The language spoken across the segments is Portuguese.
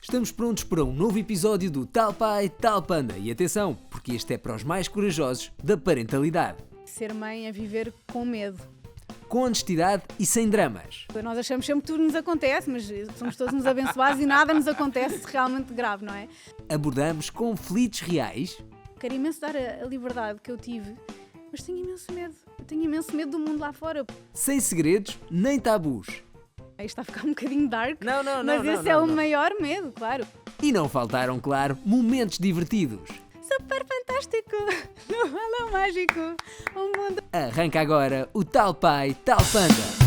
Estamos prontos para um novo episódio do Tal Pai, Tal Panda. E atenção, porque este é para os mais corajosos da parentalidade. Ser mãe é viver com medo. Com honestidade e sem dramas. Nós achamos sempre que tudo nos acontece, mas somos todos uns abençoados e nada nos acontece realmente grave, não é? Abordamos conflitos reais. Quero imenso dar a liberdade que eu tive, mas tenho imenso medo. Eu tenho imenso medo do mundo lá fora. Sem segredos nem tabus. Aí está a ficar um bocadinho dark, Não, mas esse é o maior medo, claro. E não faltaram, claro, momentos divertidos. Super fantástico! No balão mágico! O mundo... Arranca agora o Tal Pai, Tal Panda.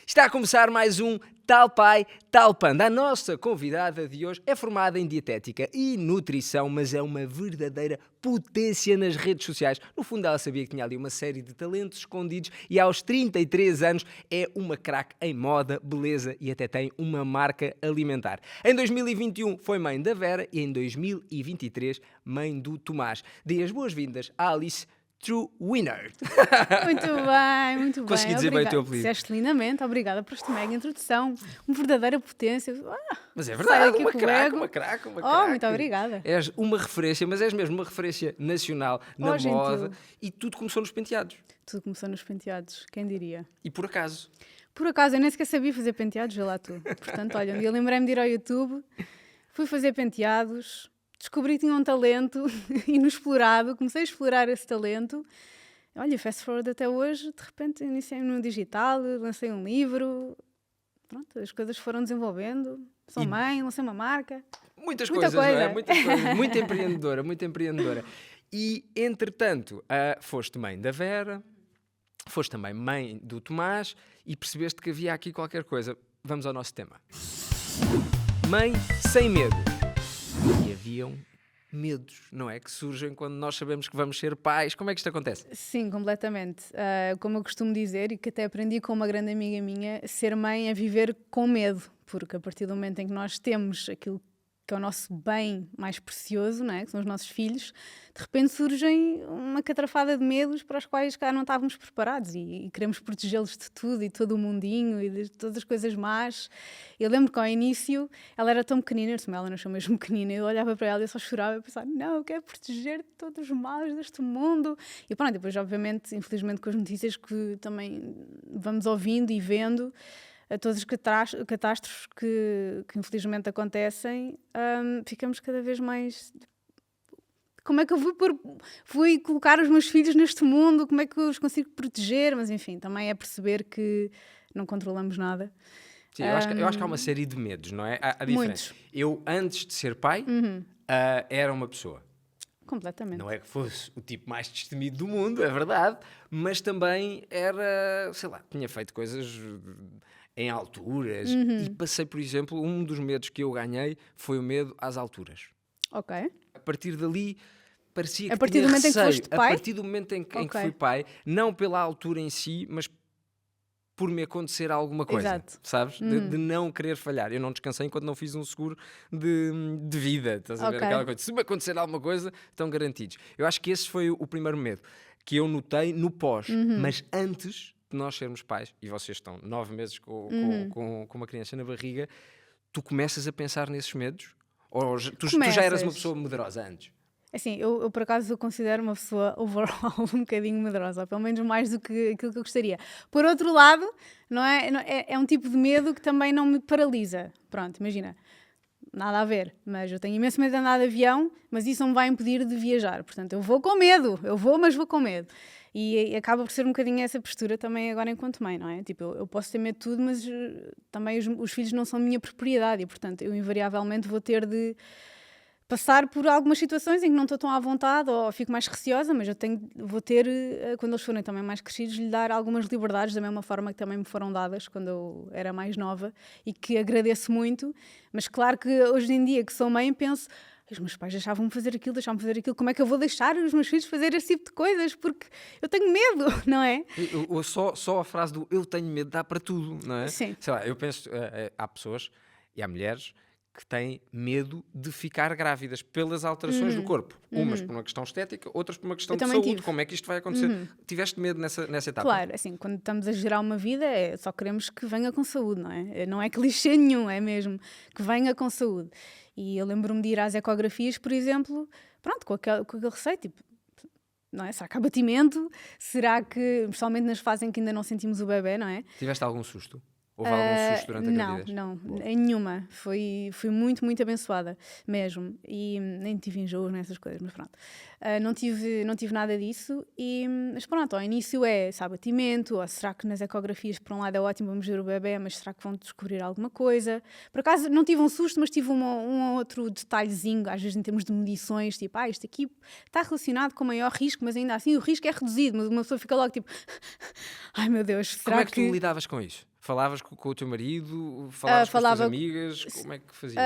Está a começar mais um Tal Pai, Tal Panda. A nossa convidada de hoje é formada em dietética e nutrição, mas é uma verdadeira potência nas redes sociais. No fundo, ela sabia que tinha ali uma série de talentos escondidos e aos 33 anos é uma craque em moda, beleza e até tem uma marca alimentar. Em 2021 foi mãe da Vera e em 2023 mãe do Tomás. Dê as boas-vindas à Alice True Winner. Muito bem, muito bem. Consegui dizer bem o teu apelido. Disseste lindamente, obrigada por esta mega introdução. Uma verdadeira potência. Mas é verdade, aqui uma com o craque, ego. uma craque. Muito obrigada. És uma referência, mas és mesmo uma referência nacional na gentil. moda e tudo começou nos penteados. Tudo começou nos penteados, quem diria? E por acaso. Por acaso, eu nem sequer sabia fazer penteados, vê lá tu. Portanto, olha, um dia lembrei-me de ir ao YouTube, fui fazer penteados, descobri que tinha um talento inexplorado, comecei a explorar esse talento. Olha, fast forward até hoje, de repente iniciei no digital, lancei um livro, pronto, as coisas foram desenvolvendo. Sou mãe, lancei uma marca. Muita coisa. Não é? Muitas coisas. Muito empreendedora, muito empreendedora. E, entretanto, foste mãe da Vera, foste também mãe do Tomás e percebeste que havia aqui qualquer coisa. Vamos ao nosso tema. Mãe sem medo. E haviam medos, não é? Que surgem quando nós sabemos que vamos ser pais. Como é que isto acontece? Sim, completamente. Como eu costumo dizer, e que até aprendi com uma grande amiga minha, ser mãe é viver com medo, porque a partir do momento em que nós temos aquilo que é o nosso bem mais precioso, não é? Que são os nossos filhos, de repente surgem uma catrafada de medos para os quais cá não estávamos preparados e queremos protegê-los de tudo e todo o mundinho e de todas as coisas más. Eu lembro que ao início ela era tão pequenina, ela nasceu mesmo pequenina, eu olhava para ela e eu só chorava e pensava, não, eu quero proteger de todos os males deste mundo. E pronto, depois obviamente, infelizmente com as notícias que também vamos ouvindo e vendo, a todas as catástrofes que infelizmente acontecem, ficamos cada vez mais... Como é que eu vou colocar os meus filhos neste mundo? Como é que eu os consigo proteger? Mas enfim, também é perceber que não controlamos nada. Sim, eu acho que há uma série de medos, não é? Há diferença. Muitos. Eu, antes de ser pai, era uma pessoa. Completamente. Não é que fosse o tipo mais destemido do mundo, é verdade, mas também era, sei lá, tinha feito coisas em alturas e passei, por exemplo, um dos medos que eu ganhei foi o medo às alturas. Ok. A partir dali parecia que A partir tinha do momento receio. em que foste pai? A partir do momento em que fui pai, não pela altura em si, mas por me acontecer alguma coisa, Exato. sabes? De não querer falhar. Eu não descansei enquanto não fiz um seguro de vida, estás a ver? Aquela coisa. Se me acontecer alguma coisa, estão garantidos. Eu acho que esse foi o primeiro medo que eu notei no pós, mas antes de nós sermos pais, e vocês estão 9 meses com uma criança na barriga, tu começas a pensar nesses medos? Ou tu já eras uma pessoa medrosa antes? Assim, eu por acaso considero uma pessoa overall um bocadinho medrosa, pelo menos mais do que aquilo que eu gostaria. Por outro lado, é um tipo de medo que também não me paralisa. Pronto, imagina, nada a ver, mas eu tenho imenso medo de andar de avião, mas isso não me vai impedir de viajar. Portanto, eu vou com medo, mas vou com medo. E acaba por ser um bocadinho essa postura também agora enquanto mãe, não é? Tipo, eu posso ter medo de tudo, mas também os filhos não são minha propriedade e, portanto, eu invariavelmente vou ter de passar por algumas situações em que não estou tão à vontade ou fico mais receosa, mas vou ter, quando eles forem também mais crescidos, lhe dar algumas liberdades da mesma forma que também me foram dadas quando eu era mais nova e que agradeço muito. Mas claro que hoje em dia que sou mãe penso, os meus pais deixavam-me fazer aquilo, como é que eu vou deixar os meus filhos fazer esse tipo de coisas? Porque eu tenho medo, não é? Só a frase do eu tenho medo dá para tudo, não é? Sim. Sei lá, eu penso, há pessoas e há mulheres que têm medo de ficar grávidas pelas alterações do corpo. Umas por uma questão estética, outras por uma questão de saúde. Tive. Como é que isto vai acontecer? Tiveste medo nessa etapa? Claro, assim, quando estamos a gerar uma vida, só queremos que venha com saúde, não é? Não é clichê nenhum, é mesmo que venha com saúde. E eu lembro-me de ir às ecografias, por exemplo, pronto, com aquele receio, tipo, não é? Será que há batimento? Será que, principalmente nas fases em que ainda não sentimos o bebê, não é? Tiveste algum susto? Houve algum susto durante a gravidez? Não, em nenhuma. Fui muito, muito abençoada mesmo. E nem tive enjoos nessas coisas, mas pronto. Não tive nada disso. Mas pronto, ao início sabe, batimento, ou será que nas ecografias, por um lado é ótimo, vamos ver o bebê, mas será que vão descobrir alguma coisa? Por acaso não tive um susto, mas tive um outro detalhezinho, às vezes em termos de medições, tipo, isto aqui está relacionado com maior risco, mas ainda assim o risco é reduzido, mas uma pessoa fica logo tipo, ai meu Deus, será Como é que tu lidavas com isso? Falavas com o teu marido? Falavas com as tuas amigas? Como é que fazias?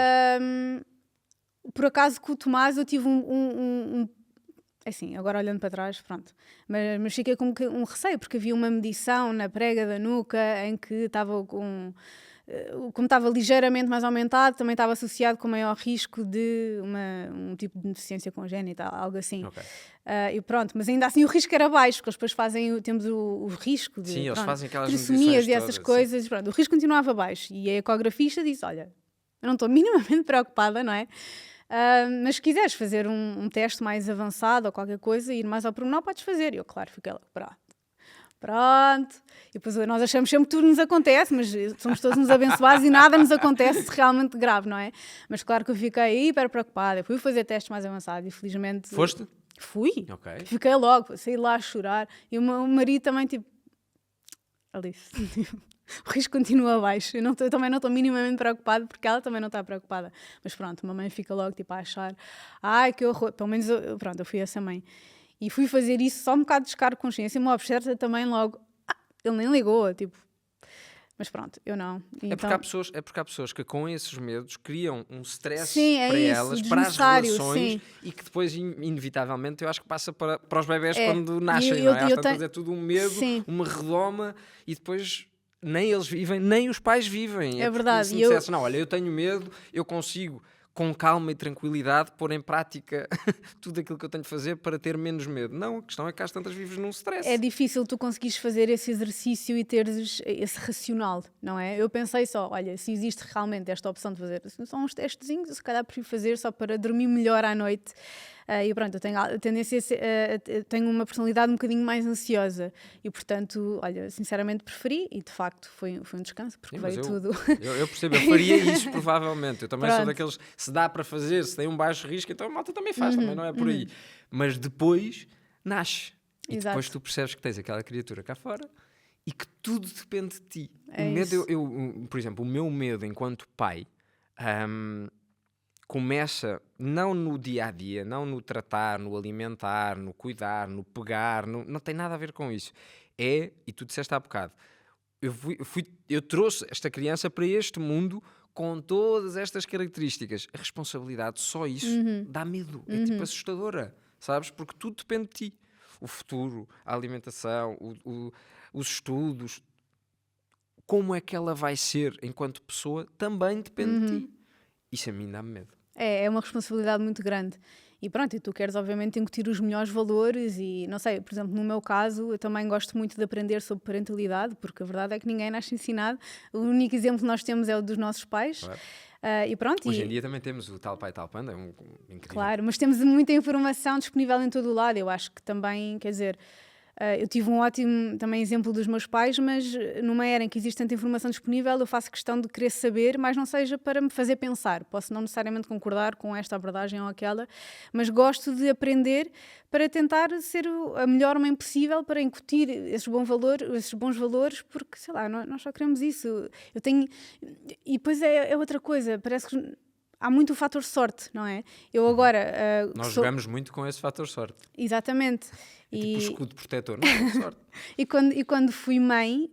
Por acaso com o Tomás eu tive assim, agora olhando para trás, pronto, mas fiquei com um receio, porque havia uma medição na prega da nuca em que estava como estava ligeiramente mais aumentado, também estava associado com maior risco de um tipo de deficiência congénita, algo assim. Okay. E pronto, mas ainda assim o risco era baixo, porque eles depois temos o risco de sim, eles fazem aquelas trissomias e essas todas, coisas, pronto, o risco continuava baixo. E a ecografista disse, olha, eu não estou minimamente preocupada, não é? Mas se quiseres fazer um teste mais avançado ou qualquer coisa, ir mais ao pormenor, podes fazer. E eu, claro, fiquei lá, pronto. E depois nós achamos sempre que tudo nos acontece, mas somos todos uns abençoados e nada nos acontece realmente grave, não é? Mas claro que eu fiquei hiper preocupada. Eu fui fazer testes mais avançados e felizmente... Foste? Fui. Okay. Fiquei logo, saí lá a chorar. E o meu marido também, tipo... Alice, o risco continua baixo. Eu também não estou minimamente preocupada, porque ela também não está preocupada. Mas pronto, a mamãe fica logo tipo a achar, ai que horror. Pelo menos eu fui essa mãe. E fui fazer isso só um bocado de descargo de consciência. O meu obstetra também logo, ele nem ligou, tipo. Mas pronto, eu não. É porque há pessoas que com esses medos criam um stress para elas, para as relações, sim. E que depois, inevitavelmente, eu acho que passa para os bebés quando nascem, não é? Às tantas é tudo um medo, sim. uma redoma, e depois nem eles vivem, nem os pais vivem. É verdade. Se me dissesse, não, olha, eu tenho medo, eu consigo com calma e tranquilidade pôr em prática tudo aquilo que eu tenho de fazer para ter menos medo. Não, a questão é que às tantas vives num stress. É difícil tu conseguires fazer esse exercício e teres esse racional, não é? Eu pensei só, olha, se existe realmente esta opção de fazer só uns testezinhos, se calhar prefiro fazer só para dormir melhor à noite. E pronto, eu tenho a tendência tenho uma personalidade um bocadinho mais ansiosa e portanto, olha, sinceramente preferi e de facto foi um descanso porque sim, veio tudo. Eu percebo, eu faria isso provavelmente. Eu também sou daqueles, se dá para fazer, se tem um baixo risco, então a malta também faz, também não é por aí. Mas depois nasce e exato. depois tu percebes que tens aquela criatura cá fora e que tudo depende de ti. É o medo, isso. por exemplo, o meu medo enquanto pai começa não no dia-a-dia, não no tratar, no alimentar, no cuidar, no pegar, não tem nada a ver com isso. E tu disseste há bocado, eu trouxe esta criança para este mundo com todas estas características. A responsabilidade, só isso, dá medo, é tipo assustadora, sabes? Porque tudo depende de ti. O futuro, a alimentação, os estudos, como é que ela vai ser enquanto pessoa, também depende de ti. Isso a mim dá-me medo. É uma responsabilidade muito grande. E pronto, e tu queres obviamente incutir os melhores valores e, não sei, por exemplo, no meu caso, eu também gosto muito de aprender sobre parentalidade, porque a verdade é que ninguém nasce ensinado. O único exemplo que nós temos é o dos nossos pais. Claro. E pronto. Hoje em dia também temos o tal pai, tal panda, incrível. Claro, mas temos muita informação disponível em todo o lado. Eu acho que também, quer dizer... eu tive um ótimo também exemplo dos meus pais, mas numa era em que existe tanta informação disponível, eu faço questão de querer saber, mas não seja para me fazer pensar. Posso não necessariamente concordar com esta abordagem ou aquela, mas gosto de aprender para tentar ser a melhor mãe possível, para incutir esses bons valores, porque, sei lá, nós só queremos isso. E depois é outra coisa, parece que... Há muito o fator sorte, não é? Eu agora... Nós jogamos muito com esse fator sorte. Exatamente. É tipo o escudo protetor, não é? Sorte. E quando fui mãe,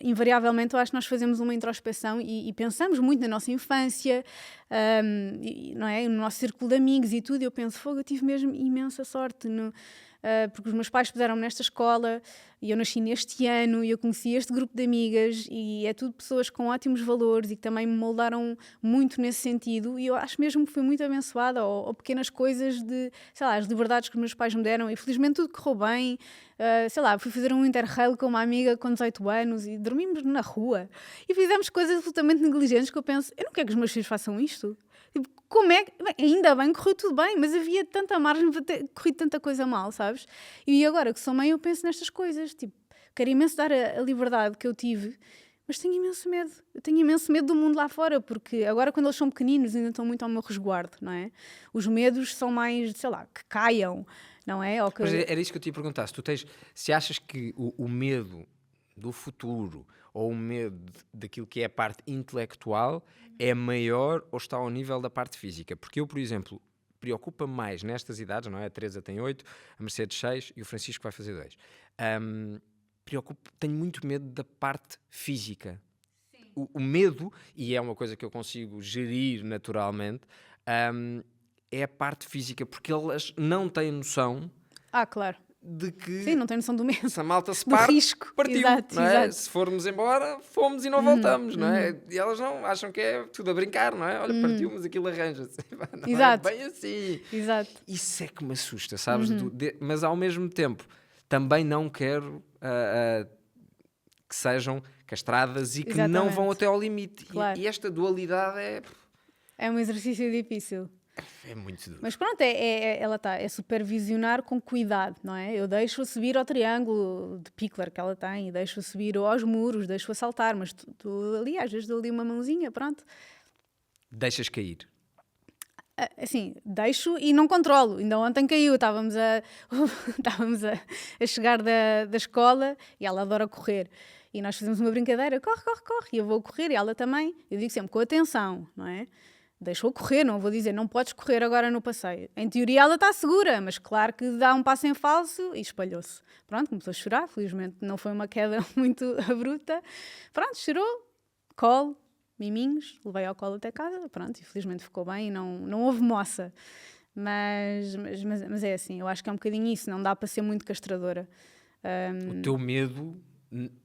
invariavelmente eu acho que nós fazemos uma introspeção e pensamos muito na nossa infância, não é? No nosso círculo de amigos e tudo. Eu penso, eu tive mesmo imensa sorte porque os meus pais puseram-me nesta escola e eu nasci neste ano e eu conheci este grupo de amigas e é tudo pessoas com ótimos valores e que também me moldaram muito nesse sentido e eu acho mesmo que fui muito abençoada ou pequenas coisas de, sei lá, as liberdades que os meus pais me deram e felizmente tudo correu bem. Sei lá, fui fazer um interrail com uma amiga com 18 anos e dormimos na rua e fizemos coisas absolutamente negligentes que eu penso, eu não quero que os meus filhos façam isto. Tipo, como é que... Bem, ainda bem, correu tudo bem, mas havia tanta margem para ter corrido tanta coisa mal, sabes? E agora que sou mãe eu penso nestas coisas, tipo, quero imenso dar a liberdade que eu tive, mas tenho imenso medo. Eu tenho imenso medo do mundo lá fora, porque agora quando eles são pequeninos ainda estão muito ao meu resguardo, não é? Os medos são mais, sei lá, que caiam, não é? Ou que... Mas era isso que eu te ia perguntar. Se achas que o medo do futuro ou o medo daquilo que é a parte intelectual é maior ou está ao nível da parte física? Porque eu, por exemplo, preocupa-me mais nestas idades, não é? A Teresa tem 8, a Mercedes 6 e o Francisco vai fazer 2. Tenho muito medo da parte física. O medo, e é uma coisa que eu consigo gerir naturalmente, é a parte física, porque elas não têm noção claro. de que Sim, não tenho noção do medo. se a malta se Do parte, risco. partiu, Exato, não é? exato. Se formos embora, fomos e não voltamos, não é? E elas não acham que é tudo a brincar, não é? Olha, partiu, mas aquilo arranja-se. Não Exato. é bem assim. Exato. Isso é que me assusta, sabes? Mas ao mesmo tempo, também não quero que sejam castradas e que não vão até ao limite. Claro. E esta dualidade É um exercício difícil. é muito duro. Mas pronto, ela está, é supervisionar com cuidado, não é? Eu deixo-a subir ao triângulo de Pickler que ela tem, deixo-a subir aos muros, deixo-a saltar, mas tu ali, às vezes dou ali uma mãozinha, pronto. Deixas cair. Assim, deixo e não controlo. Ainda ontem caiu, estávamos a chegar da escola e ela adora correr. E nós fazemos uma brincadeira, corre, corre, corre, e eu vou correr e ela também. Eu digo sempre, com atenção, não é? Deixou correr, não vou dizer, não podes correr agora no passeio. Em teoria ela está segura, mas claro que dá um passo em falso e espalhou-se. Pronto, começou a chorar, felizmente não foi uma queda muito abrupta. Pronto, chorou, colo, miminhos, levei ao colo até casa, pronto, e felizmente ficou bem e não houve moça. Mas é assim, eu acho que é um bocadinho isso, não dá para ser muito castradora. O teu medo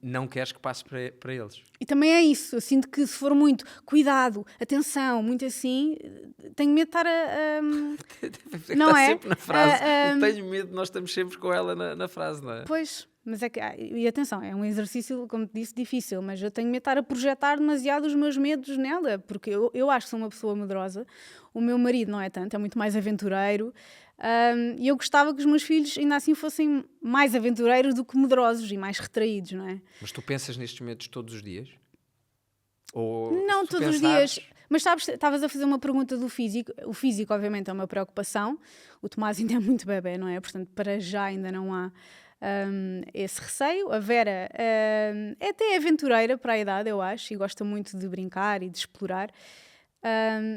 não queres que passe para eles. E também é isso, eu sinto que se for muito cuidado, atenção, muito assim, tenho medo de estar não Está é? sempre na frase. Tenho medo, nós estamos sempre com ela na frase, não é? Pois, mas é que, e atenção, é um exercício, como te disse, difícil, mas eu tenho medo de estar a projetar demasiado os meus medos nela, porque eu acho que sou uma pessoa medrosa, o meu marido não é tanto, é muito mais aventureiro, e eu gostava que os meus filhos ainda assim fossem mais aventureiros do que medrosos e mais retraídos, não é? Mas tu pensas nestes medos todos os dias? Ou Não se tu todos os pensares... dias, mas sabes, estavas a fazer uma pergunta do físico, o físico obviamente é uma preocupação, o Tomás ainda é muito bebê, não é? Portanto, para já ainda não há esse receio. A Vera é até aventureira para a idade, eu acho, e gosta muito de brincar e de explorar,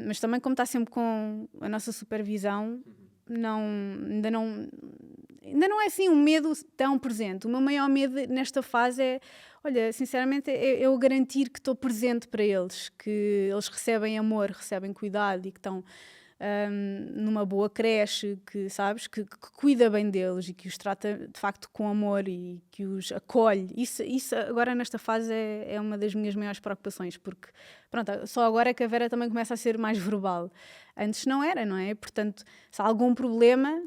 mas também como está sempre com a nossa supervisão, ainda não é assim um medo tão presente. O meu maior medo nesta fase é, olha, sinceramente, eu garantir que estou presente para eles, que eles recebem amor, recebem cuidado e que estão numa boa creche, que sabes, que cuida bem deles e que os trata de facto com amor e que os acolhe. Isso agora nesta fase é uma das minhas maiores preocupações, porque pronto, só agora é que a Vera também começa a ser mais verbal. Antes não era, não é? Portanto, se há algum problema,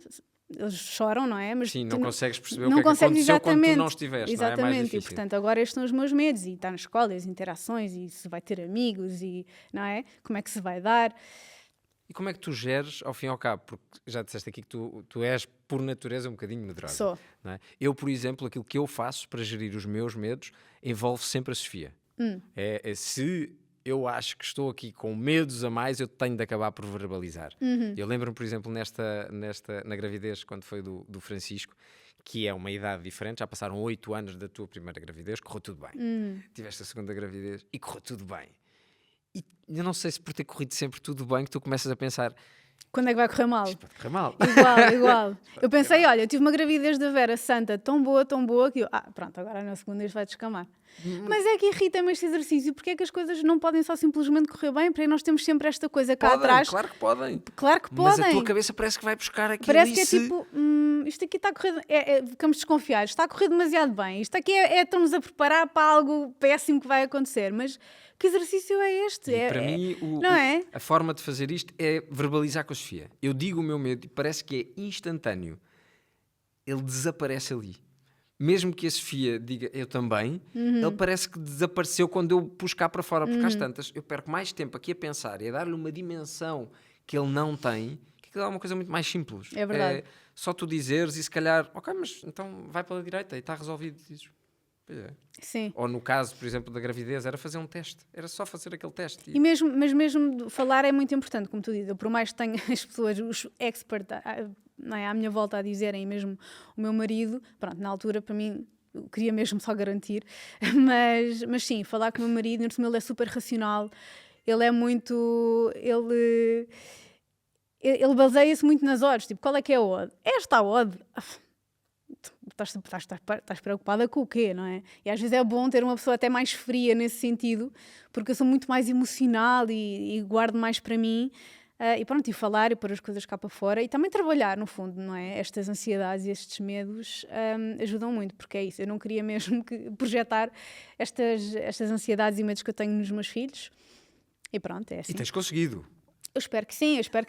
eles choram, não é? Mas sim, não consegues perceber não o que é que aconteceu exatamente, quando tu não estiveste, exatamente, não é? É mais e difícil. portanto agora estes são os meus medos, e estar na escola, as interações, e se vai ter amigos, e não é? Como é que se vai dar? E como é que tu geres, ao fim e ao cabo? Porque já disseste aqui que tu és, por natureza, um bocadinho medrosa. Sou. Não é? Eu, por exemplo, aquilo que eu faço para gerir os meus medos envolve sempre a Sofia. Se eu acho que estou aqui com medos a mais, eu tenho de acabar por verbalizar. Eu lembro-me, por exemplo, na gravidez, quando foi do Francisco, que é uma idade diferente, já passaram 8 anos da tua primeira gravidez, correu tudo bem. Tiveste a segunda gravidez e correu tudo bem. E eu não sei se por ter corrido sempre tudo bem que tu começas a pensar, Quando é que vai correr mal? Isto pode correr mal. Igual. Eu pensei, olha, eu tive uma gravidez da Vera Santa tão boa, que eu, pronto, agora na segunda isto vai descamar. Mas é que irrita-me este exercício, porque é que as coisas não podem só simplesmente correr bem, porque nós temos sempre esta coisa cá atrás. Claro que podem. Claro que Mas podem. a tua cabeça parece que vai buscar aquilo. Parece que é tipo, isto aqui está a correr, ficamos desconfiados, está a correr demasiado bem, isto aqui estamos a preparar para algo péssimo que vai acontecer, mas que exercício é este? E para mim, não é? a forma de fazer isto é verbalizar com a Sofia. Eu digo o meu medo e parece que é instantâneo. Ele desaparece ali. Mesmo que a Sofia diga eu também, ele parece que desapareceu quando eu pus cá para fora, porque às tantas eu perco mais tempo aqui a pensar e a dar-lhe uma dimensão que ele não tem, que aquilo é uma coisa muito mais simples. É verdade. Só tu dizeres e se calhar, ok, mas então vai pela direita e está resolvido. Dizes, pois é. Sim. Ou no caso, por exemplo, da gravidez, era fazer um teste. Era só fazer aquele teste. Mas mesmo falar é muito importante, como tu dizes. Eu, por mais que tenha as pessoas, os experts não é, à minha volta a dizerem, mesmo o meu marido, pronto, na altura, para mim, eu queria mesmo só garantir. Mas sim, falar com o meu marido, ele é super racional. Ele é muito... Ele baseia-se muito nas odds. Tipo, qual é que é a odd? Esta a odd... Estás preocupada com o quê, não é? E às vezes é bom ter uma pessoa até mais fria nesse sentido, porque eu sou muito mais emocional e guardo mais para mim, e pronto, e falar e pôr as coisas cá para fora e também trabalhar, no fundo, não é? Estas ansiedades e estes medos ajudam muito, porque é isso, eu não queria mesmo projetar estas ansiedades e medos que eu tenho nos meus filhos, e pronto, é assim. E tens conseguido. Eu espero que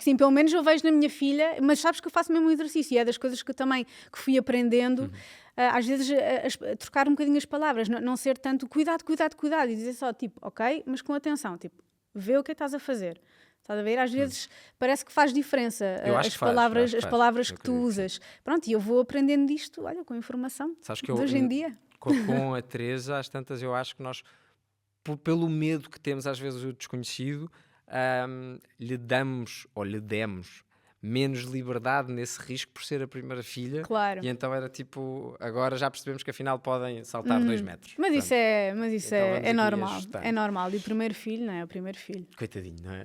sim, pelo menos eu vejo na minha filha, mas sabes que eu faço mesmo um exercício e é das coisas que eu também que fui aprendendo, às vezes a trocar um bocadinho as palavras, não ser tanto cuidado e dizer só tipo, ok, mas com atenção, tipo, vê o que é que estás a fazer. Estás a ver? Às vezes parece que faz diferença as palavras que tu usas. Pronto, e eu vou aprendendo disto, olha, com informação. Sabes que hoje em dia. Com a Teresa, às tantas, eu acho que nós, pelo medo que temos às vezes o desconhecido, lhe demos menos liberdade nesse risco por ser a primeira filha. Claro. E então era tipo, agora já percebemos que afinal podem saltar 2 metros. Mas isso então é normal. É normal. E o primeiro filho, não é? O primeiro filho. Coitadinho, não é?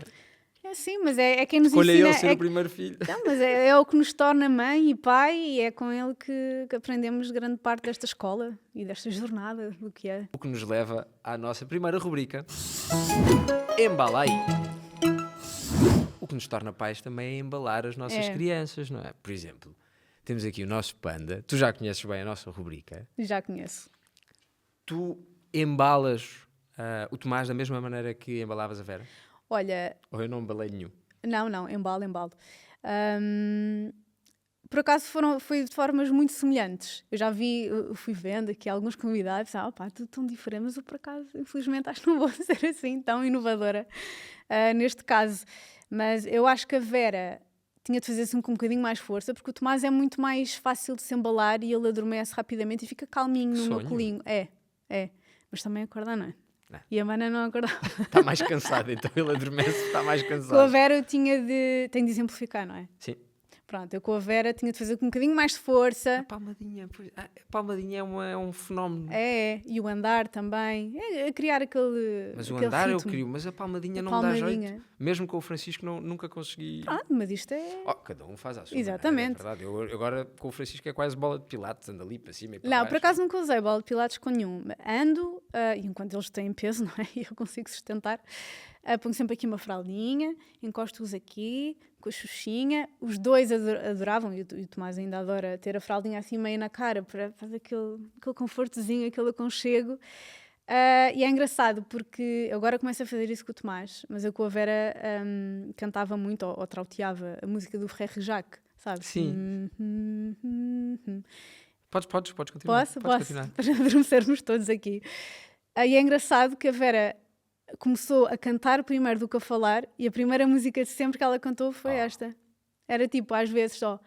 É sim, mas é quem nos Escolha ensina. ele ser o primeiro filho. Não, mas é o que nos torna mãe e pai e é com ele que aprendemos grande parte desta escola e desta jornada do que é. O que nos leva à nossa primeira rubrica. Embala aí. O que nos torna pais também é embalar as nossas crianças, não é? Por exemplo, temos aqui o nosso panda. Tu já conheces bem a nossa rubrica. Já conheço. Tu embalas o Tomás da mesma maneira que embalavas a Vera? Olha... Ou eu não embalei nenhum? Não, embalo. Por acaso foi de formas muito semelhantes. Eu fui vendo aqui alguns convidados, tudo tão diferente, mas eu por acaso, infelizmente, acho que não vou ser assim tão inovadora neste caso. Mas eu acho que a Vera tinha de fazer assim com um bocadinho mais força, porque o Tomás é muito mais fácil de se embalar e ele adormece rapidamente e fica calminho no meu colinho. É. Mas também acorda, não é? Não. E a Mana não acordava. Está mais cansada, então ele adormece, está mais cansado. Com a Vera eu tenho de exemplificar, não é? Sim. Pronto, eu com a Vera tinha de fazer com um bocadinho mais de força. A palmadinha é um fenómeno. E o andar também. É criar aquele Mas o aquele andar ritmo. eu querio, mas a palmadinha não me dá jeito. Mesmo com o Francisco nunca consegui... Pronto, mas isto é... cada um faz a sua. Exatamente. É verdade. Eu agora com o Francisco é quase bola de pilates, ando ali para cima e para baixo. Não, por acaso nunca usei bola de pilates com nenhum. Ando, enquanto eles têm peso, não é? E eu consigo sustentar. Ponho sempre aqui uma fraldinha, encosto-os aqui, com a xuxinha. Os dois adoravam, e o Tomás ainda adora ter a fraldinha assim meio na cara, para fazer aquele confortozinho, aquele aconchego. E é engraçado, porque eu agora começo a fazer isso com o Tomás, mas eu com a Vera cantava muito, ou trauteava a música do Frère Jacques, sabes? Sim. Podes continuar. Posso? Continuar. Para adormecermos todos aqui. E é engraçado que a Vera começou a cantar primeiro do que a falar, e a primeira música de sempre que ela cantou foi esta. Era tipo, às vezes só...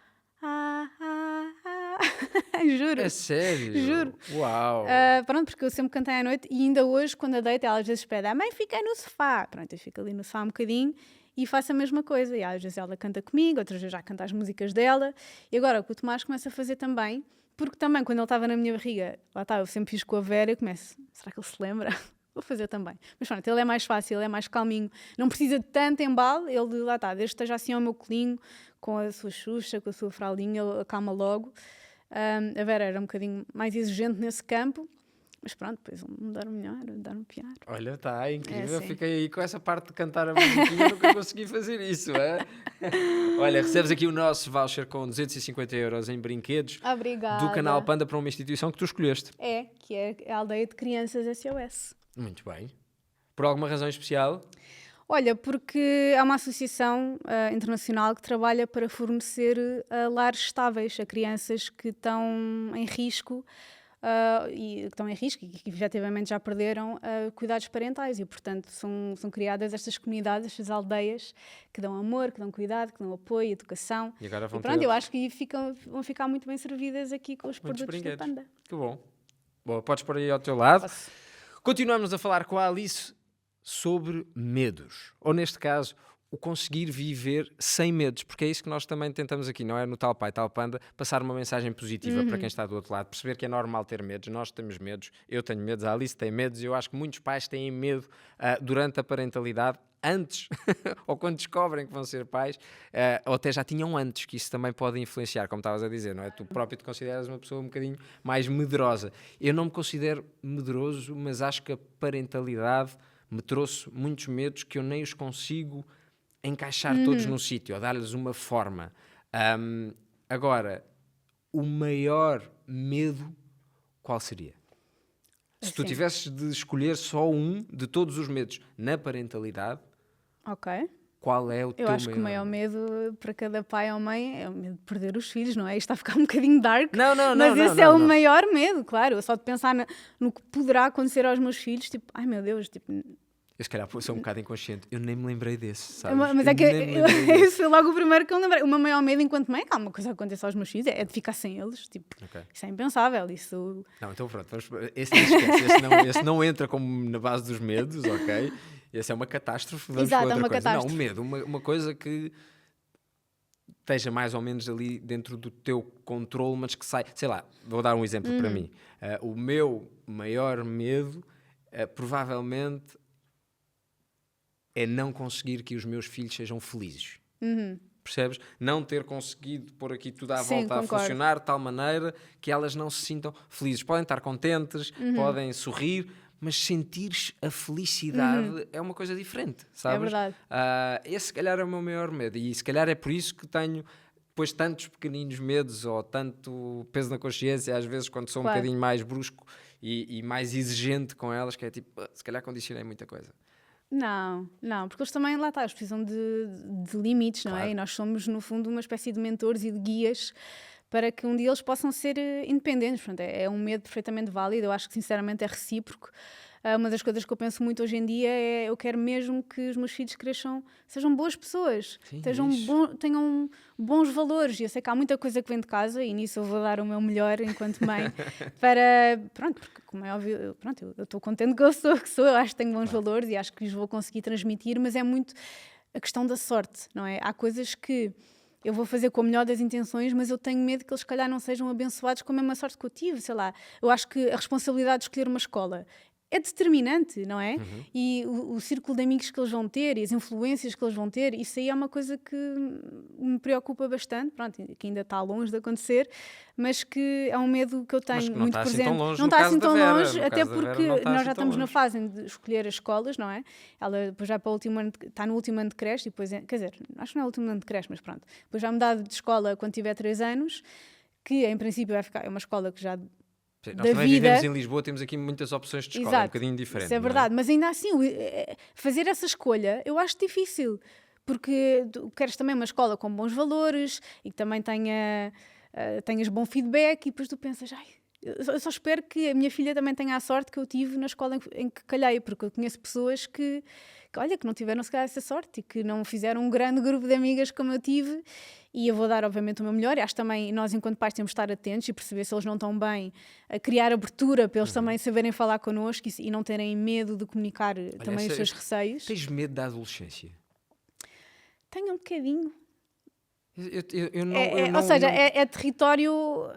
Juro. É sério? Juro. Uau. Pronto, porque eu sempre cantei à noite e ainda hoje, quando a deito, ela às vezes pede, mãe, fiquei no sofá. Pronto, eu fico ali no sofá um bocadinho e faço a mesma coisa. E às vezes ela canta comigo, outras vezes já canta as músicas dela. E agora o que o Tomás começa a fazer também, porque também quando ele estava na minha barriga, lá está, eu sempre fiz com a Vera, eu começo, será que ele se lembra? vou fazer também. Mas pronto, ele é mais fácil, ele é mais calminho, não precisa de tanto embalo, ele lá está, desde que esteja assim ao meu colinho, com a sua xuxa, com a sua fraldinha, ele acalma logo. A Vera era um bocadinho mais exigente nesse campo, mas pronto, depois mudaram melhor, mudaram pior. Olha, está incrível. É Eu assim. fiquei aí com essa parte de cantar a musiquinha, nunca consegui fazer isso. É? Olha, recebes aqui o nosso voucher com 250€ em brinquedos Obrigada. do Canal Panda para uma instituição que tu escolheste. Que é a Aldeia de Crianças SOS. Muito bem. Por alguma razão especial? Olha, porque é uma associação internacional que trabalha para fornecer lares estáveis a crianças que estão em risco e que estão em risco e que efetivamente já perderam cuidados parentais e, portanto, são criadas estas comunidades, estas aldeias que dão amor, que dão cuidado, que dão apoio, educação. E agora vão pronto, eu acho que vão ficar muito bem servidas aqui com os muitos produtos brinquedos. da Panda. Que bom. Boa, podes pôr aí ao teu lado. Posso. Continuamos a falar com a Alice sobre medos. Ou, neste caso, o conseguir viver sem medos, porque é isso que nós também tentamos aqui, não é? No Tal Pai, Tal Panda, passar uma mensagem positiva para quem está do outro lado, perceber que é normal ter medos, nós temos medos, eu tenho medos, a Alice tem medos, e eu acho que muitos pais têm medo durante a parentalidade, antes, ou quando descobrem que vão ser pais, ou até já tinham antes, que isso também pode influenciar, como estavas a dizer, não é? Tu próprio te consideras uma pessoa um bocadinho mais medrosa. Eu não me considero medroso, mas acho que a parentalidade me trouxe muitos medos que eu nem os consigo encaixar todos no sítio, ou dar-lhes uma forma. Agora, o maior medo, qual seria? Se tu tivesses de escolher só um de todos os medos na parentalidade, Ok. qual é o teu Eu acho que o maior medo para cada pai ou mãe é o medo de perder os filhos, não é? Isto está a ficar um bocadinho dark, mas esse é o maior medo, claro. Só de pensar no que poderá acontecer aos meus filhos, tipo, ai meu Deus, tipo... Eu se calhar sou um bocado inconsciente, eu nem me lembrei desse, sabes? Mas é que esse foi logo o primeiro que eu lembrei. O meu maior medo enquanto mãe, uma coisa que aconteça aos meus filhos, é de ficar sem eles, tipo, isso é impensável, isso... Não, então pronto, esse não esquece, esse não entra como na base dos medos, ok? Esse é uma catástrofe, vamos Exato, para outra é uma coisa. catástrofe. Não, um medo, uma coisa que esteja mais ou menos ali dentro do teu controle, mas que sai, sei lá, vou dar um exemplo para mim. O meu maior medo, provavelmente, é não conseguir que os meus filhos sejam felizes. Percebes? Não ter conseguido pôr aqui tudo à volta a funcionar de tal maneira que elas não se sintam felizes. Podem estar contentes, podem sorrir, mas sentir a felicidade é uma coisa diferente, sabes? É verdade. Esse se calhar é o meu maior medo e se calhar é por isso que tenho depois tantos pequeninos medos ou tanto peso na consciência, às vezes quando sou um bocadinho mais brusco e mais exigente com elas, que é tipo, se calhar condicionei muita coisa. Não, porque eles também, lá está, eles precisam de limites, não é? E nós somos, no fundo, uma espécie de mentores e de guias para que um dia eles possam ser independentes. Portanto, é um medo perfeitamente válido, eu acho que sinceramente é recíproco. Uma das coisas que eu penso muito hoje em dia é eu quero mesmo que os meus filhos cresçam, sejam boas pessoas, tenham bons valores. E eu sei que há muita coisa que vem de casa e nisso eu vou dar o meu melhor enquanto mãe para, pronto, porque como é óbvio, pronto, eu estou contente que eu sou, eu acho que tenho bons valores e acho que os vou conseguir transmitir, mas é muito a questão da sorte, não é? Há coisas que eu vou fazer com a melhor das intenções, mas eu tenho medo que eles, se calhar, não sejam abençoados com a mesma sorte que eu tive, sei lá. Eu acho que a responsabilidade de escolher uma escola é determinante, não é? E o círculo de amigos que eles vão ter e as influências que eles vão ter, isso aí é uma coisa que me preocupa bastante, pronto, que ainda está longe de acontecer, mas que é um medo que eu tenho muito presente. Não está assim tão longe, até porque nós já estamos na longe. fase de escolher as escolas, não é? Ela depois já para o último ano, está no último ano de creche, e depois, quer dizer, acho que não é o último ano de creche, mas pronto. Depois vai mudar de escola quando tiver 3 anos, que em princípio vai ficar, é uma escola que já... Sim, nós também vivemos em Lisboa, temos aqui muitas opções de escola, Exato, é um bocadinho diferente. Isso é verdade, mas ainda assim, fazer essa escolha eu acho difícil, porque tu queres também uma escola com bons valores e que também tenhas bom feedback e depois tu pensas, eu só espero que a minha filha também tenha a sorte que eu tive na escola em que calhei, porque eu conheço pessoas que não tiveram se calhar essa sorte e que não fizeram um grande grupo de amigas como eu tive, e eu vou dar obviamente o meu melhor. E acho também nós enquanto pais temos de estar atentos e perceber se eles não estão bem, a criar abertura para eles também saberem falar connosco e não terem medo de comunicar também os seus receios. Tens medo da adolescência? Tenho um bocadinho. Ou seja, é território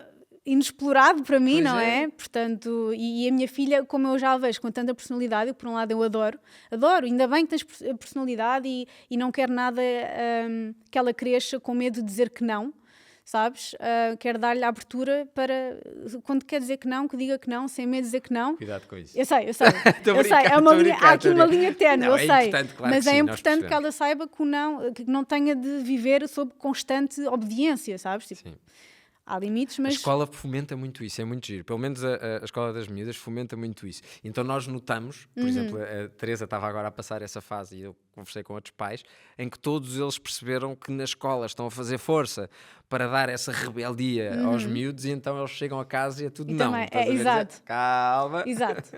inexplorado para mim, Pois não é. é? Portanto, e a minha filha, como eu já a vejo com tanta personalidade, eu, por um lado eu adoro, ainda bem que tens personalidade e não quero nada que ela cresça com medo de dizer que não, sabes? Quero dar-lhe a abertura para, quando quer dizer que não, que diga que não, sem medo de dizer que não. Cuidado com isso. Eu sei, Estou a eu sei, brincar, é uma estou a linha, brincar, há aqui estou a uma brincar. linha ténue, Não, eu é sei, importante, claro mas que é sim, nós importante que percebemos. ela saiba que não tenha de viver sob constante obediência, sabes? Tipo, Sim. há limites, A mas escola fomenta muito isso, é muito giro. Pelo menos a escola das miúdas fomenta muito isso. Então nós notamos, por exemplo, a Teresa estava agora a passar essa fase e eu conversei com outros pais, em que todos eles perceberam que na escola estão a fazer força para dar essa rebeldia aos miúdos e então eles chegam a casa e é tudo E não. também, Estás a ver? exato. Calma. Exato.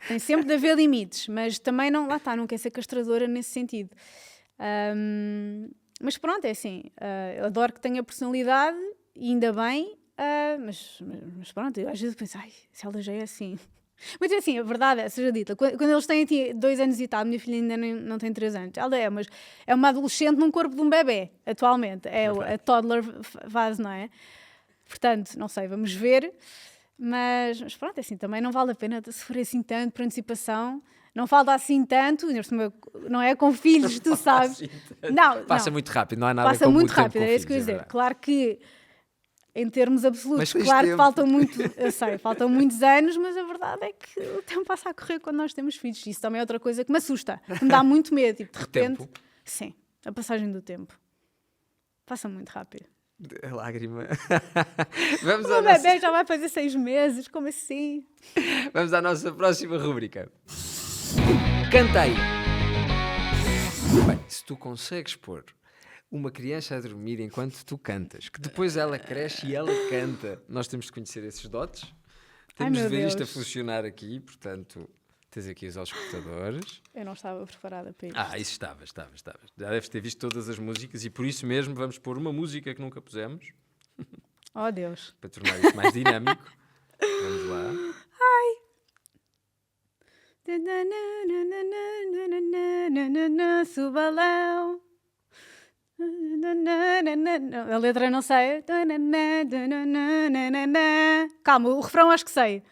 Tem sempre de haver limites, mas também não, lá está, não quer ser castradora nesse sentido. Mas pronto, é assim, eu adoro que tenha personalidade, e ainda bem, mas pronto, eu às vezes penso, ai, se ela já é assim. Mas é assim, a verdade é, seja dita, quando eles têm 2 anos e tal, a minha filha ainda não tem 3 anos, ela é, mas é uma adolescente num corpo de um bebê, atualmente, é a toddler fase, não é? Portanto, não sei, vamos ver. Mas pronto, é assim, também não vale a pena sofrer assim tanto por antecipação. Não falta assim tanto, não é com filhos, tu sabes. Assim tanto. Não, Passa não. muito rápido, não há nada Passa como muito o tempo rápido, com é isso que eu ia filhos, é dizer. verdade. Claro que, em termos absolutos, Mas tens claro que tempo. faltam muito, eu sei, faltam muitos anos, mas a verdade é que o tempo passa a correr quando nós temos filhos. Isso também é outra coisa que me assusta, que me dá muito medo. Tipo, de repente, tempo? sim, a passagem do tempo passa muito rápido. A lágrima. Vamos O à meu nossa... bebê já vai fazer 6 meses, como assim? Vamos à nossa próxima rúbrica. Cantei. Bem, se tu consegues pôr uma criança a dormir enquanto tu cantas, que depois ela cresce e ela canta, nós temos de conhecer esses dotes. Temos de meu ver isto a Deus. funcionar aqui, portanto, tens aqui os auscultadores. Eu não estava preparada para isso. Isso estavas. Já deves ter visto todas as músicas e por isso mesmo vamos pôr uma música que nunca pusemos, Oh, Deus. para tornar isto mais dinâmico. Vamos lá. Subalão. A letra eu não sei. Calma, o refrão acho que sei.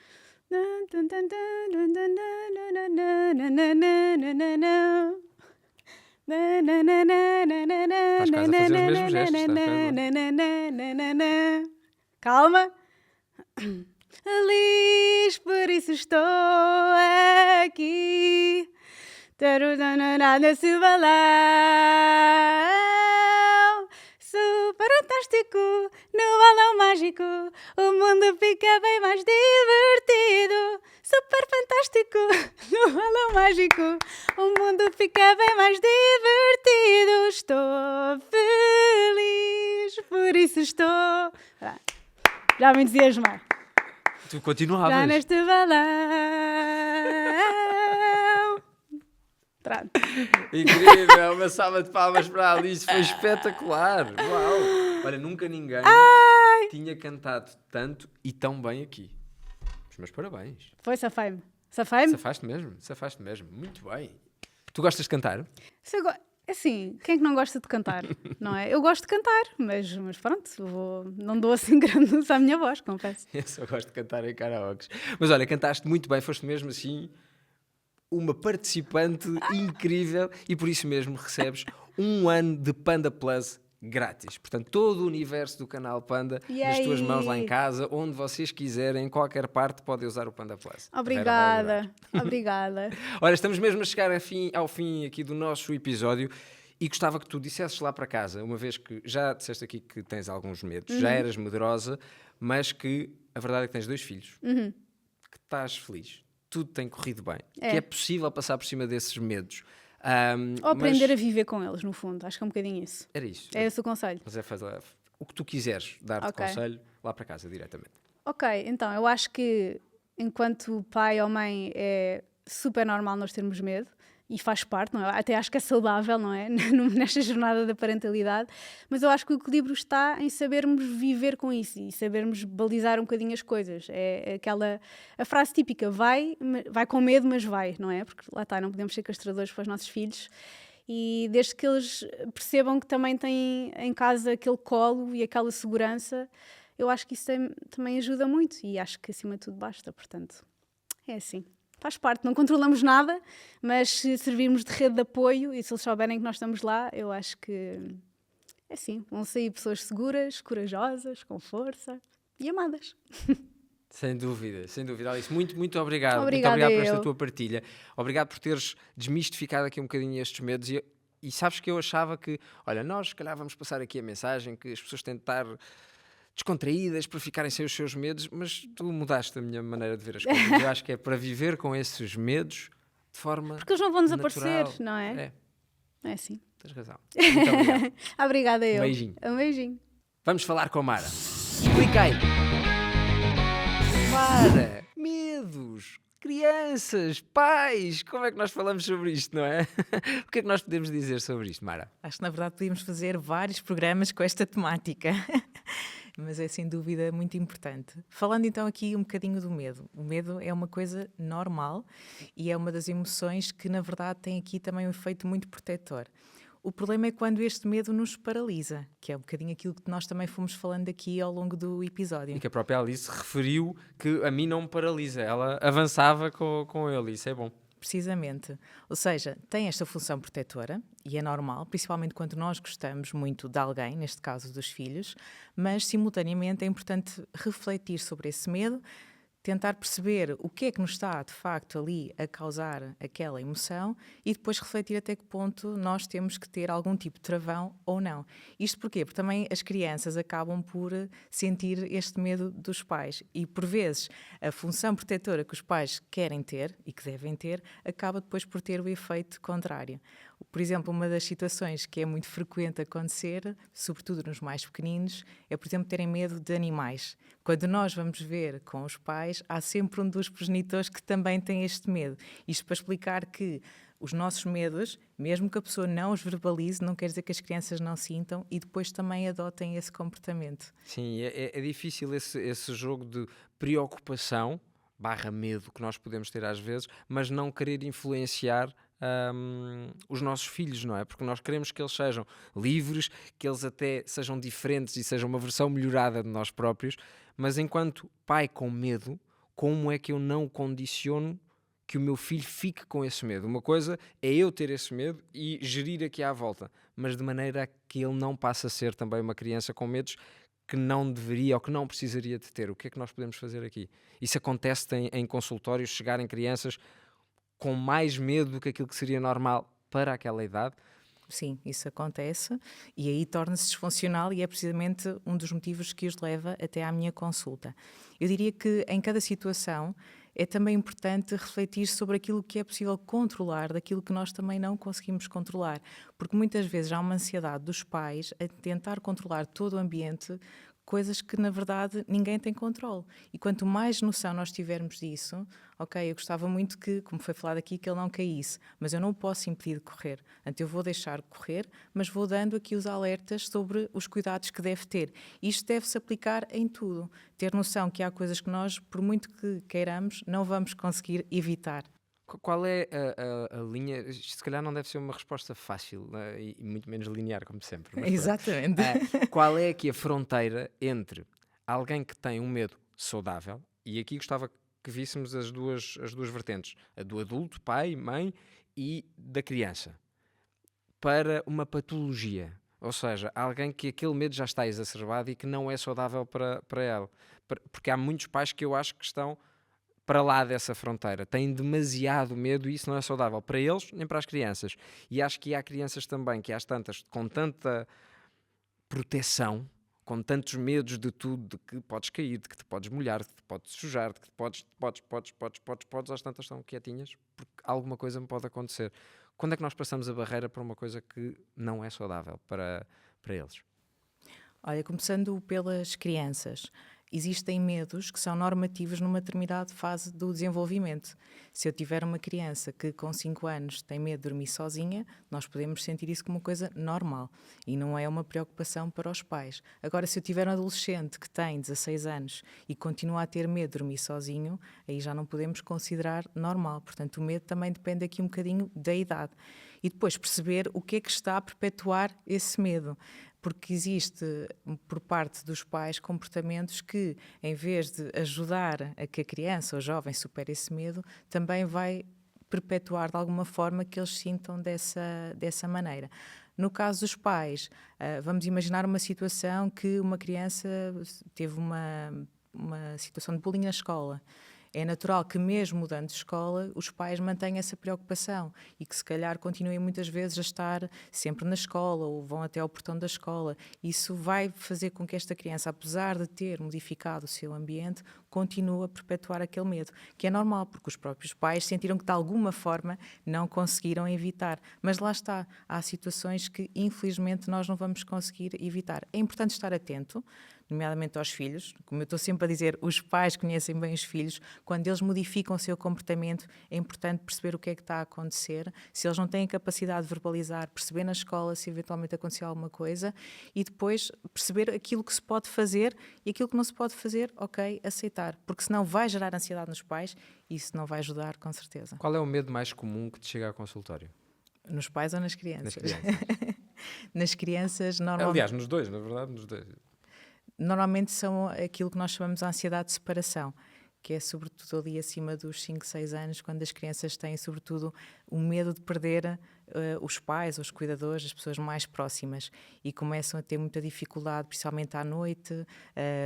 Estás quase a fazer os mesmos gestos, estás Calma. Feliz, por isso estou aqui. Nesse balão super fantástico, no balão mágico, o mundo fica bem mais divertido. Super fantástico, no balão mágico, o mundo fica bem mais divertido. Estou feliz, por isso estou... Já me entusiasmei. Tu continuavas. Já neste balão. Pronto. Incrível, uma salva de palmas para a Alice, foi espetacular. Uau! Olha, nunca ninguém tinha cantado tanto e tão bem aqui. Os meus parabéns. Foi, safai-me. Safai-me? Safaste mesmo. Muito bem. Tu gostas de cantar? Assim, quem é que não gosta de cantar, não é? Eu gosto de cantar, mas pronto, não dou assim grande luz à minha voz, confesso. Eu só gosto de cantar em karaokes. Mas olha, cantaste muito bem, foste mesmo assim uma participante incrível e por isso mesmo recebes 1 ano de Panda Plus grátis. Portanto, todo o universo do canal Panda nas tuas mãos lá em casa, onde vocês quiserem, em qualquer parte, podem usar o Panda Plus. Obrigada. Ora, estamos mesmo a chegar ao fim aqui do nosso episódio e gostava que tu dissesses lá para casa, uma vez que já disseste aqui que tens alguns medos, já eras medrosa, mas que a verdade é que tens 2 filhos, que estás feliz, tudo tem corrido bem, que é possível passar por cima desses medos. Ou aprender a viver com eles, no fundo. Acho que é um bocadinho isso. Era isso. É esse o conselho. Mas é fazer o que tu quiseres dar de conselho lá para casa, diretamente. Ok, então, eu acho que enquanto pai ou mãe é super normal nós termos medo e faz parte, não é? Até acho que é saudável, não é? Nesta jornada da parentalidade, mas eu acho que o equilíbrio está em sabermos viver com isso e sabermos balizar um bocadinho as coisas. É a frase típica, vai com medo, mas vai, não é? Porque lá está, não podemos ser castradores para os nossos filhos. E desde que eles percebam que também têm em casa aquele colo e aquela segurança, eu acho que isso também ajuda muito e acho que acima de tudo basta, portanto, é assim. Faz parte, não controlamos nada, mas se servirmos de rede de apoio e se eles souberem que nós estamos lá, eu acho que é assim, vão sair pessoas seguras, corajosas, com força e amadas. Sem dúvida, sem dúvida. Alice, muito, muito obrigado. Muito Obrigada obrigado por esta eu. tua partilha. Obrigado por teres desmistificado aqui um bocadinho estes medos. E sabes que eu achava que, olha, nós se calhar vamos passar aqui a mensagem que as pessoas têm de estar descontraídas para ficarem sem os seus medos, mas tu mudaste a minha maneira de ver as coisas. Eu acho que é para viver com esses medos de forma Porque eles não vão desaparecer, natural. não é? É, É assim. tens razão. Muito obrigado. Obrigada eu. Beijinho. Um beijinho. Vamos falar com a Mara. Expliquei. Mara, medos, crianças, pais, como é que nós falamos sobre isto, não é? O que é que nós podemos dizer sobre isto, Mara? Acho que, na verdade, podíamos fazer vários programas com esta temática, mas é sem dúvida muito importante. Falando então aqui um bocadinho do medo. O medo é uma coisa normal e é uma das emoções que, na verdade, tem aqui também um efeito muito protetor. O problema é quando este medo nos paralisa, que é um bocadinho aquilo que nós também fomos falando aqui ao longo do episódio. E que a própria Alice referiu que a mim não me paralisa, ela avançava com ele, isso é bom. Precisamente. Ou seja, tem esta função protetora e é normal, principalmente quando nós gostamos muito de alguém, neste caso dos filhos, mas simultaneamente é importante refletir sobre esse medo, tentar perceber o que é que nos está, de facto, ali a causar aquela emoção e depois refletir até que ponto nós temos que ter algum tipo de travão ou não. Isto porquê? Porque também as crianças acabam por sentir este medo dos pais e, por vezes, a função protetora que os pais querem ter e que devem ter acaba depois por ter o efeito contrário. Por exemplo, uma das situações que é muito frequente acontecer, sobretudo nos mais pequeninos, é, por exemplo, terem medo de animais. Quando nós vamos ver com os pais, há sempre um dos progenitores que também tem este medo. Isto para explicar que os nossos medos, mesmo que a pessoa não os verbalize, não quer dizer que as crianças não sintam e depois também adotem esse comportamento. Sim, é difícil esse jogo de preocupação / medo que nós podemos ter às vezes, mas não querer influenciar os nossos filhos, não é? Porque nós queremos que eles sejam livres, que eles até sejam diferentes e sejam uma versão melhorada de nós próprios, mas enquanto pai com medo, como é que eu não condiciono que o meu filho fique com esse medo? Uma coisa é eu ter esse medo e gerir aqui à volta, mas de maneira a que ele não passe a ser também uma criança com medos que não deveria ou que não precisaria de ter. O que é que nós podemos fazer aqui? Isso acontece em consultórios, chegarem crianças com mais medo do que aquilo que seria normal para aquela idade. Sim, isso acontece e aí torna-se disfuncional e é precisamente um dos motivos que os leva até à minha consulta. Eu diria que em cada situação é também importante refletir sobre aquilo que é possível controlar, daquilo que nós também não conseguimos controlar, porque muitas vezes há uma ansiedade dos pais a tentar controlar todo o ambiente, coisas que na verdade ninguém tem controle. E quanto mais noção nós tivermos disso, ok, eu gostava muito que, como foi falado aqui, que ele não caísse, mas eu não o posso impedir de correr. Portanto, eu vou deixar correr, mas vou dando aqui os alertas sobre os cuidados que deve ter. Isto deve-se aplicar em tudo. Ter noção que há coisas que nós, por muito que queiramos, não vamos conseguir evitar. Qual é a linha? Isto se calhar não deve ser uma resposta fácil, e muito menos linear, como sempre. Mas pronto. Exatamente. Qual é aqui a fronteira entre alguém que tem um medo saudável, e aqui gostava que víssemos as duas vertentes, a do adulto, pai, mãe, e da criança, para uma patologia? Ou seja, alguém que aquele medo já está exacerbado e que não é saudável para ela. Porque há muitos pais que eu acho que estão para lá dessa fronteira, têm demasiado medo e isso não é saudável para eles nem para as crianças. E acho que há crianças também que às tantas, com tanta proteção, com tantos medos de tudo, de que podes cair, de que te podes molhar, de que te podes sujar, de que podes, às tantas estão quietinhas, porque alguma coisa me pode acontecer. Quando é que nós passamos a barreira para uma coisa que não é saudável para eles? Olha, começando pelas crianças. Existem medos que são normativos numa determinada fase do desenvolvimento. Se eu tiver uma criança que com 5 anos tem medo de dormir sozinha, nós podemos sentir isso como uma coisa normal e não é uma preocupação para os pais. Agora, se eu tiver um adolescente que tem 16 anos e continua a ter medo de dormir sozinho, aí já não podemos considerar normal. Portanto, o medo também depende aqui um bocadinho da idade. e depois perceber o que é que está a perpetuar esse medo. Porque existe, por parte dos pais, comportamentos que, em vez de ajudar a que a criança ou jovem supere esse medo, também vai perpetuar de alguma forma que eles sintam dessa maneira. No caso dos pais, vamos imaginar uma situação que uma criança teve uma situação de bullying na escola. É natural que, mesmo mudando de escola, os pais mantenham essa preocupação e que, se calhar, continuem muitas vezes a estar sempre na escola ou vão até ao portão da escola. Isso vai fazer com que esta criança, apesar de ter modificado o seu ambiente, continue a perpetuar aquele medo, que é normal, porque os próprios pais sentiram que, de alguma forma, não conseguiram evitar. Mas lá está, há situações que, infelizmente, nós não vamos conseguir evitar. É importante estar atento, nomeadamente aos filhos. Como eu estou sempre a dizer, os pais conhecem bem os filhos. Quando eles modificam o seu comportamento, é importante perceber o que é que está a acontecer. Se eles não têm capacidade de verbalizar, perceber na escola se eventualmente aconteceu alguma coisa e depois perceber aquilo que se pode fazer e aquilo que não se pode fazer, ok, aceitar. Porque senão vai gerar ansiedade nos pais e isso não vai ajudar, com certeza. Qual é o medo mais comum que te chega ao consultório? Nos pais ou nas crianças? Nas crianças. Nas crianças, normalmente... Aliás, nos dois, na verdade, nos dois. Normalmente são aquilo que nós chamamos de ansiedade de separação, que é sobretudo ali acima dos 5, 6 anos, quando as crianças têm sobretudo o medo de perder os pais, os cuidadores, as pessoas mais próximas e começam a ter muita dificuldade, principalmente à noite,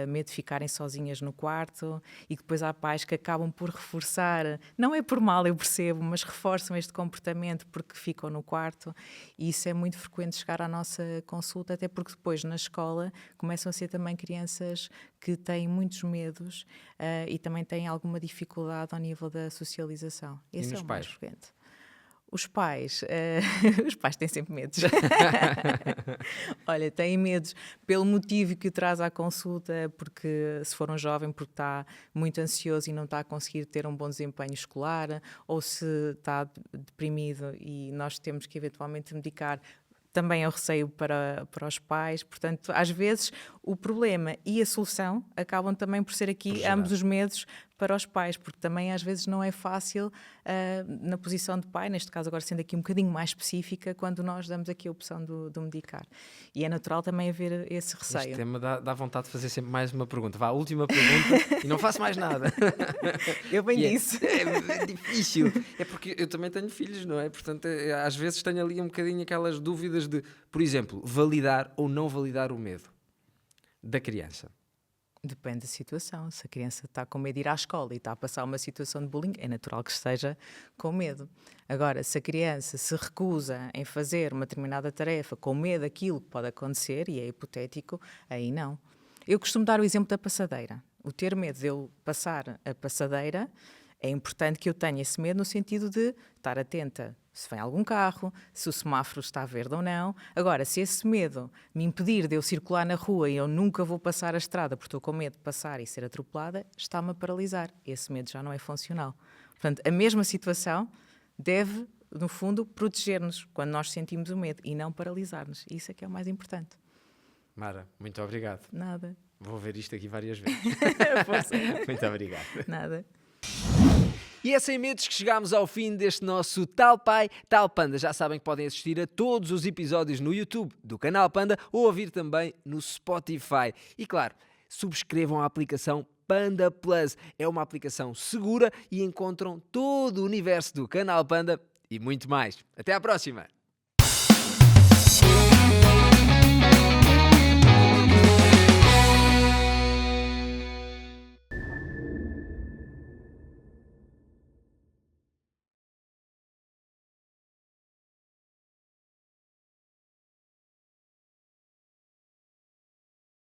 medo de ficarem sozinhas no quarto e depois há pais que acabam por reforçar, não é por mal, eu percebo, mas reforçam este comportamento porque ficam no quarto e isso é muito frequente chegar à nossa consulta, até porque depois na escola começam a ser também crianças que têm muitos medos e também têm alguma dificuldade ao nível da socialização. Esse é o mais frequente. Os pais têm sempre medos. Olha, têm medos pelo motivo que o traz à consulta, porque se for um jovem, porque está muito ansioso e não está a conseguir ter um bom desempenho escolar, ou se está deprimido e nós temos que eventualmente medicar. Também é o receio para os pais, portanto, às vezes o problema e a solução acabam também por ser aqui ambos os medos para os pais, porque também às vezes não é fácil na posição de pai, neste caso agora sendo aqui um bocadinho mais específica, quando nós damos aqui a opção do medicar. E é natural também haver esse receio. Este tema dá vontade de fazer sempre mais uma pergunta. Vá, a última pergunta e não faço mais nada. Eu bem disse. É difícil. É porque eu também tenho filhos, não é? Portanto, às vezes tenho ali um bocadinho aquelas dúvidas de, por exemplo, validar ou não validar o medo da criança. Depende da situação. Se a criança está com medo de ir à escola e está a passar uma situação de bullying, é natural que esteja com medo. Agora, se a criança se recusa em fazer uma determinada tarefa com medo daquilo que pode acontecer, e é hipotético, aí não. Eu costumo dar o exemplo da passadeira. O ter medo de eu passar a passadeira, é importante que eu tenha esse medo no sentido de estar atenta se vem algum carro, se o semáforo está verde ou não. Agora, se esse medo me impedir de eu circular na rua e eu nunca vou passar a estrada porque estou com medo de passar e ser atropelada, está-me a paralisar. Esse medo já não é funcional. Portanto, a mesma situação deve, no fundo, proteger-nos quando nós sentimos o medo e não paralisar-nos. Isso é que é o mais importante. Mara, muito obrigado. Nada. Vou ver isto aqui várias vezes. Força. Muito obrigado. Nada. E é sem medos que chegámos ao fim deste nosso Tal Pai, Tal Panda. Já sabem que podem assistir a todos os episódios no YouTube do canal Panda ou ouvir também no Spotify. E claro, subscrevam a aplicação Panda Plus. É uma aplicação segura e encontram todo o universo do canal Panda e muito mais. Até à próxima!